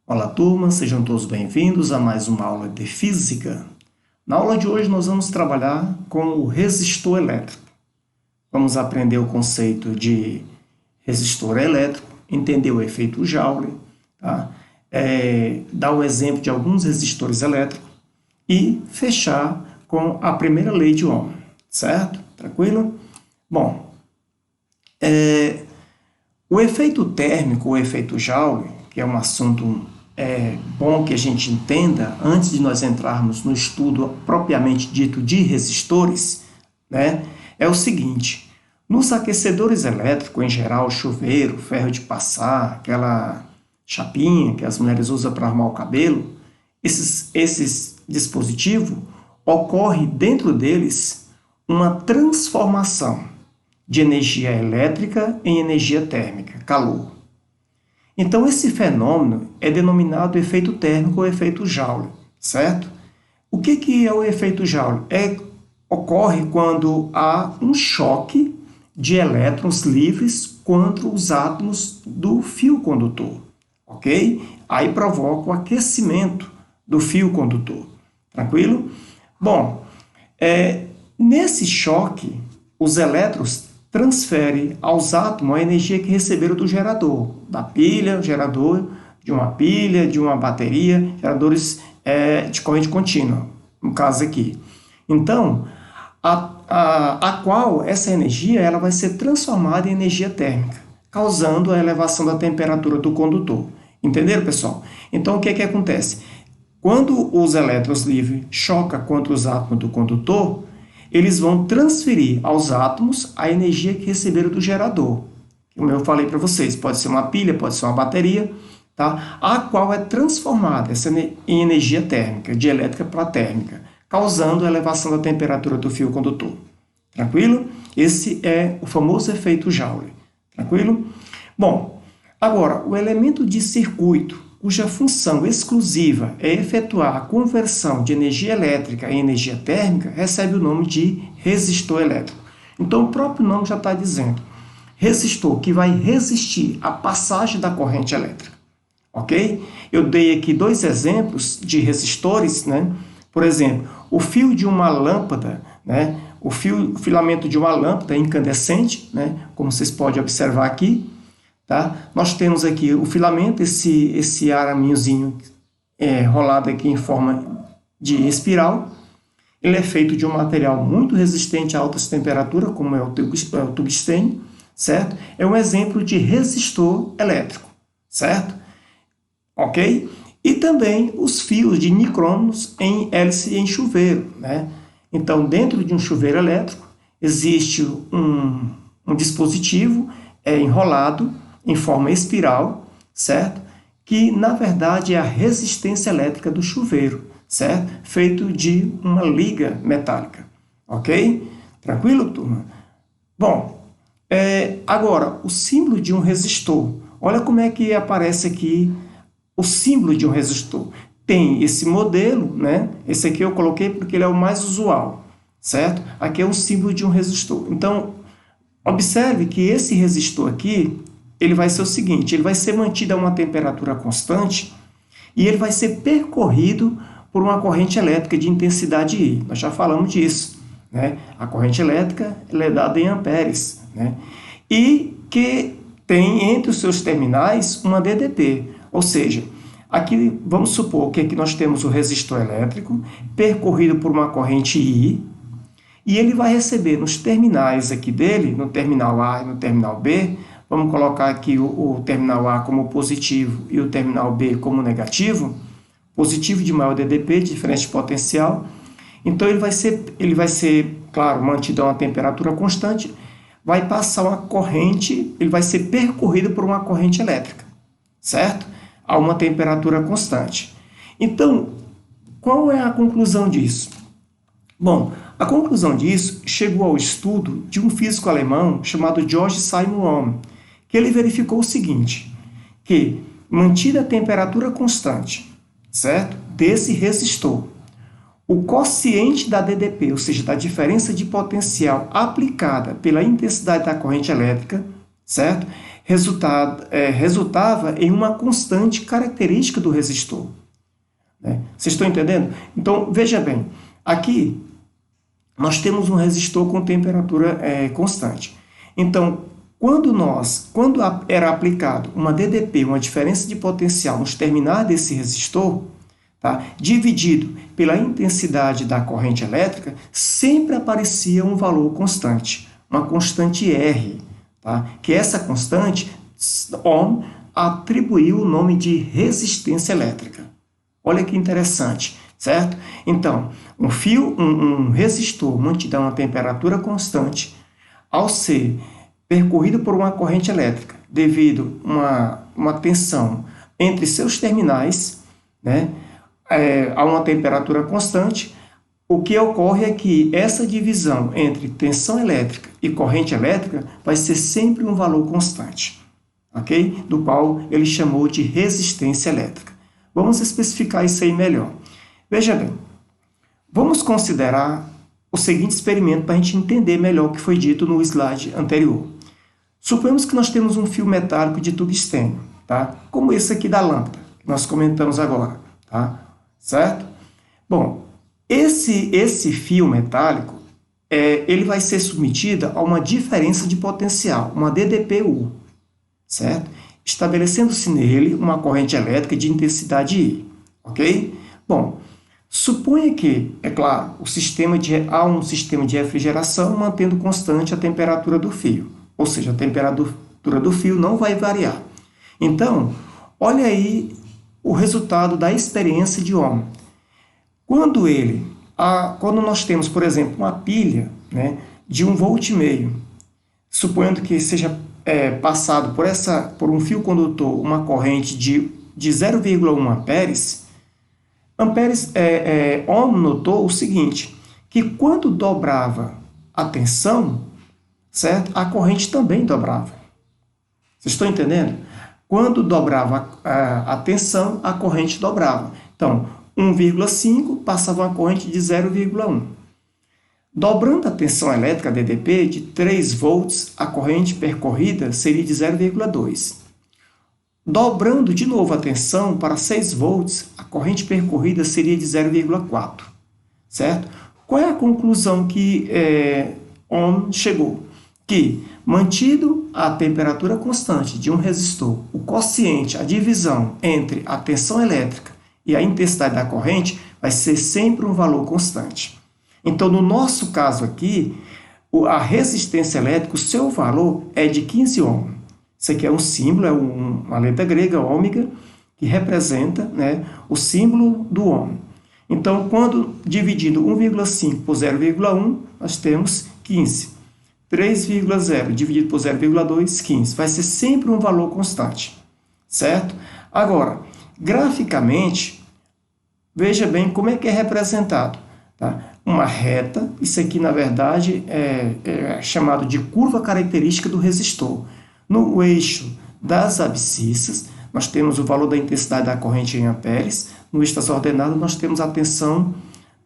Olá, turma, sejam todos bem-vindos a mais uma aula de Física. Na aula de hoje nós vamos trabalhar com o resistor elétrico. Vamos aprender o conceito de resistor elétrico, entender o efeito Joule, tá? Dar o exemplo de alguns resistores elétricos e fechar com a primeira lei de Ohm, certo? Tranquilo? Bom, o efeito térmico, o efeito Joule, que é um assunto bom que a gente entenda antes de nós entrarmos no estudo propriamente dito de resistores, né, é o seguinte: nos aquecedores elétricos, em geral, chuveiro, ferro de passar, aquela chapinha que as mulheres usam para arrumar o cabelo, esses dispositivos, ocorre dentro deles uma transformação de energia elétrica em energia térmica, calor. Então, esse fenômeno é denominado efeito térmico ou efeito Joule, certo? O que é o efeito Joule? Ocorre quando há um choque de elétrons livres contra os átomos do fio condutor, ok? Aí provoca o aquecimento do fio condutor, tranquilo? Bom, nesse choque, os elétrons transfere aos átomos a energia que receberam do gerador, da pilha, gerador de uma pilha, de uma bateria, geradores de corrente contínua, no caso aqui. Então, a qual essa energia ela vai ser transformada em energia térmica, causando a elevação da temperatura do condutor. Entenderam, pessoal? Então, o que acontece? Quando os elétrons livres chocam contra os átomos do condutor, eles vão transferir aos átomos a energia que receberam do gerador. Como eu falei para vocês, pode ser uma pilha, pode ser uma bateria, tá? A qual é transformada em energia térmica, de elétrica para térmica, causando a elevação da temperatura do fio condutor. Tranquilo? Esse é o famoso efeito Joule. Tranquilo? Bom, agora, o elemento de circuito, cuja função exclusiva é efetuar a conversão de energia elétrica em energia térmica, recebe o nome de resistor elétrico. Então, o próprio nome já está dizendo, resistor que vai resistir à passagem da corrente elétrica, ok? Eu dei aqui dois exemplos de resistores, né? Por exemplo, o fio de uma lâmpada, né? O filamento de uma lâmpada incandescente, né? Como vocês podem observar aqui, tá? Nós temos aqui o filamento, esse araminhozinho rolado aqui em forma de espiral. Ele é feito de um material muito resistente a altas temperaturas, como é o tungstênio, certo? É um exemplo de resistor elétrico, certo? Ok? E também os fios de nicrômenos em hélice em chuveiro, né? Então, dentro de um chuveiro elétrico, existe um dispositivo enrolado em forma espiral, certo? Que, na verdade, é a resistência elétrica do chuveiro, certo? Feito de uma liga metálica, ok? Tranquilo, turma? Bom, agora, o símbolo de um resistor. Olha como é que aparece aqui o símbolo de um resistor. Tem esse modelo, né? Esse aqui eu coloquei porque ele é o mais usual, certo? Aqui é um símbolo de um resistor. Então, observe que esse resistor aqui, ele vai ser o seguinte, ele vai ser mantido a uma temperatura constante e ele vai ser percorrido por uma corrente elétrica de intensidade I. Nós já falamos disso, né? A corrente elétrica ela é dada em amperes, né? E que tem entre os seus terminais uma DDP, ou seja, aqui vamos supor que aqui nós temos o resistor elétrico percorrido por uma corrente I e ele vai receber nos terminais aqui dele, no terminal A e no terminal B. Vamos colocar aqui o terminal A como positivo e o terminal B como negativo. Positivo de maior DDP, diferença de potencial. Então, ele vai ser, claro, mantido a uma temperatura constante. Vai passar uma corrente, ele vai ser percorrido por uma corrente elétrica, certo? A uma temperatura constante. Então, qual é a conclusão disso? Bom, a conclusão disso chegou ao estudo de um físico alemão chamado Georg Simon Ohm, que ele verificou o seguinte, que mantida a temperatura constante, certo? Desse resistor, o quociente da DDP, ou seja, da diferença de potencial aplicada pela intensidade da corrente elétrica, certo? resultava em uma constante característica do resistor. Né? Vocês estão entendendo? Então, veja bem, aqui nós temos um resistor com temperatura constante. Então, quando era aplicado uma DDP, uma diferença de potencial nos terminais desse resistor, tá, dividido pela intensidade da corrente elétrica, sempre aparecia um valor constante, uma constante R, tá, que essa constante, Ohm atribuiu o nome de resistência elétrica. Olha que interessante, certo? Então, um resistor mantido a uma temperatura constante, ao ser percorrido por uma corrente elétrica, devido a uma tensão entre seus terminais, né, a uma temperatura constante, o que ocorre é que essa divisão entre tensão elétrica e corrente elétrica vai ser sempre um valor constante, ok? Do qual ele chamou de resistência elétrica. Vamos especificar isso aí melhor. Veja bem, vamos considerar o seguinte experimento para a gente entender melhor o que foi dito no slide anterior. Suponhamos que nós temos um fio metálico de tungstênio, tá? Como esse aqui da lâmpada, que nós comentamos agora, tá? Certo? Bom, esse fio metálico, ele vai ser submetido a uma diferença de potencial, uma DDPU, certo? Estabelecendo-se nele uma corrente elétrica de intensidade I, ok? Bom, suponha que, é claro, há um sistema de refrigeração mantendo constante a temperatura do fio, ou seja, a temperatura do fio não vai variar. Então, olha aí o resultado da experiência de Ohm. Quando nós temos, por exemplo, uma pilha, né, de 1,5 volts, suponhando que seja passado por um fio condutor uma corrente de 0,1 amperes, Ohm notou o seguinte, que quando dobrava a tensão, certo? A corrente também dobrava. Vocês estão entendendo? Quando dobrava a tensão, a corrente dobrava. Então, 1,5 passava uma corrente de 0,1. Dobrando a tensão elétrica DDP de 3 volts, a corrente percorrida seria de 0,2. Dobrando de novo a tensão para 6 volts, a corrente percorrida seria de 0,4. Certo? Qual é a conclusão que Ohm chegou? Que, mantido a temperatura constante de um resistor, o quociente, a divisão entre a tensão elétrica e a intensidade da corrente vai ser sempre um valor constante. Então, no nosso caso aqui, a resistência elétrica, o seu valor é de 15 ohm. Isso aqui é um símbolo, é uma letra grega, ômega, que representa, né, o símbolo do ohm. Então, quando dividindo 1,5 por 0,1, nós temos 15. 3,0 dividido por 0,2, 15. Vai ser sempre um valor constante, certo? Agora, graficamente, veja bem como é que é representado. Tá? Uma reta, isso aqui na verdade é chamado de curva característica do resistor. No eixo das abscissas, nós temos o valor da intensidade da corrente em amperes. No eixo das ordenadas, nós temos a tensão,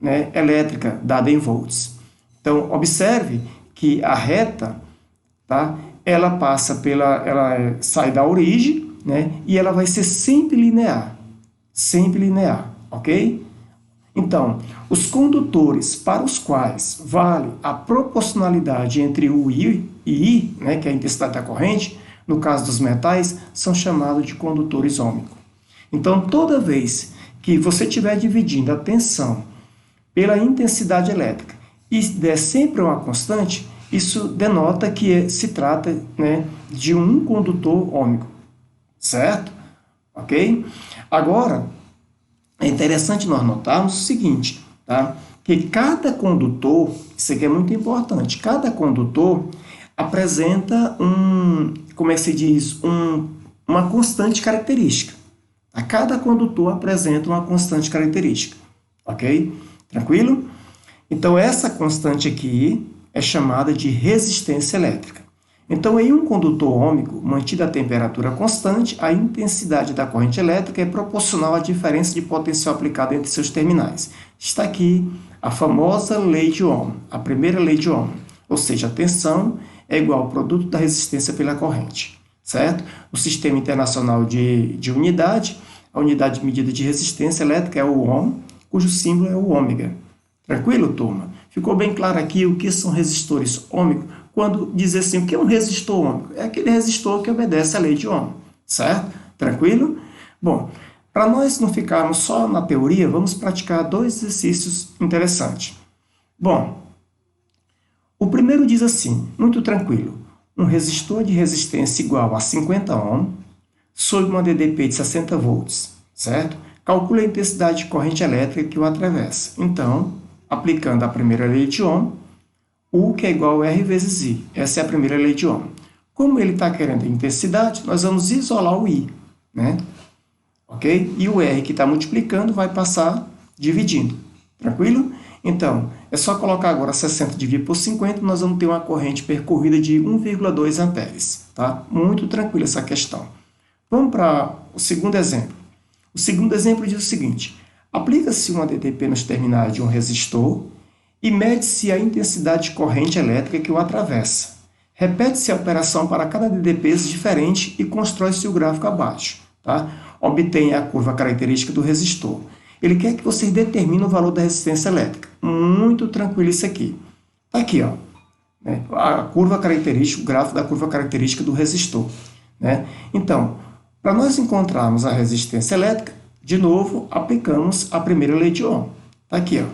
né, elétrica dada em volts. Então, observe que a reta, tá, ela sai da origem, né, e ela vai ser sempre linear, ok? Então, os condutores para os quais vale a proporcionalidade entre U e I, né, que é a intensidade da corrente, no caso dos metais, são chamados de condutores ômicos. Então, toda vez que você estiver dividindo a tensão pela intensidade elétrica e der sempre uma constante, isso denota que se trata, né, de um condutor ômico, certo? Ok? Agora, é interessante nós notarmos o seguinte, tá? Que cada condutor, isso aqui é muito importante, cada condutor apresenta uma constante característica. A cada condutor apresenta uma constante característica, ok? Tranquilo? Então, essa constante aqui é chamada de resistência elétrica. Então, em um condutor ômico, mantida a temperatura constante, a intensidade da corrente elétrica é proporcional à diferença de potencial aplicado entre seus terminais. Está aqui a famosa lei de Ohm, a primeira lei de Ohm, ou seja, a tensão é igual ao produto da resistência pela corrente, certo? O Sistema Internacional de Unidade, a unidade de medida de resistência elétrica é o ohm, cujo símbolo é o ômega. Tranquilo, turma? Ficou bem claro aqui o que são resistores ômicos? Quando diz assim, o que é um resistor ômico? É aquele resistor que obedece à lei de Ohm, certo? Tranquilo? Bom, para nós não ficarmos só na teoria, vamos praticar 2 exercícios interessantes. Bom, o primeiro diz assim, muito tranquilo, um resistor de resistência igual a 50 ohm sob uma DDP de 60 volts, certo? Calcule a intensidade de corrente elétrica que o atravessa. Então, aplicando a primeira lei de Ohm, U que é igual a R vezes I. Essa é a primeira lei de Ohm. Como ele está querendo a intensidade, nós vamos isolar o I, né? Ok? E o R que está multiplicando vai passar dividindo. Tranquilo? Então, é só colocar agora 60 dividido por 50, nós vamos ter uma corrente percorrida de 1,2 amperes. Tá? Muito tranquila essa questão. Vamos para o segundo exemplo. O segundo exemplo diz o seguinte, aplica-se uma DTP nos terminais de um resistor e mede-se a intensidade de corrente elétrica que o atravessa. Repete-se a operação para cada DDP diferente e constrói-se o gráfico abaixo. Tá? Obtém a curva característica do resistor. Ele quer que vocês determinem o valor da resistência elétrica. Muito tranquilo isso aqui. Está aqui, ó, né? A curva característica, o gráfico da curva característica do resistor. Né? Então, para nós encontrarmos a resistência elétrica, de novo, aplicamos a primeira lei de Ohm. Está aqui, ó.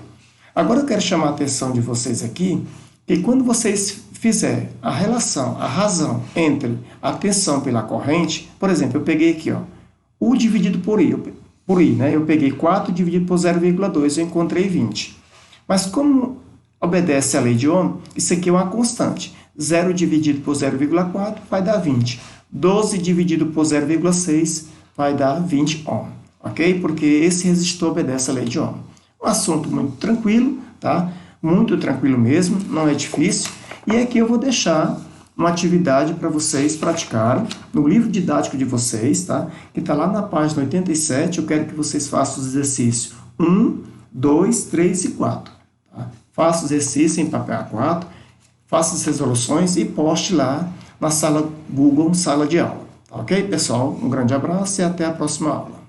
Agora eu quero chamar a atenção de vocês aqui, que quando vocês fizerem a relação, a razão entre a tensão pela corrente, por exemplo, eu peguei aqui, ó, U dividido por I, né? Eu peguei 4 dividido por 0,2, eu encontrei 20. Mas como obedece à lei de Ohm, isso aqui é uma constante. 0 dividido por 0,4 vai dar 20. 12 dividido por 0,6 vai dar 20 ohm, ok? Porque esse resistor obedece à lei de Ohm. Um assunto muito tranquilo, tá? Muito tranquilo mesmo, não é difícil. E aqui eu vou deixar uma atividade para vocês praticarem no livro didático de vocês, tá? Que está lá na página 87. Eu quero que vocês façam os exercícios 1, 2, 3 e 4. Tá? Faça o exercício em papel A4, faça as resoluções e poste lá na sala Google, sala de aula. Tá ok, pessoal? Um grande abraço e até a próxima aula.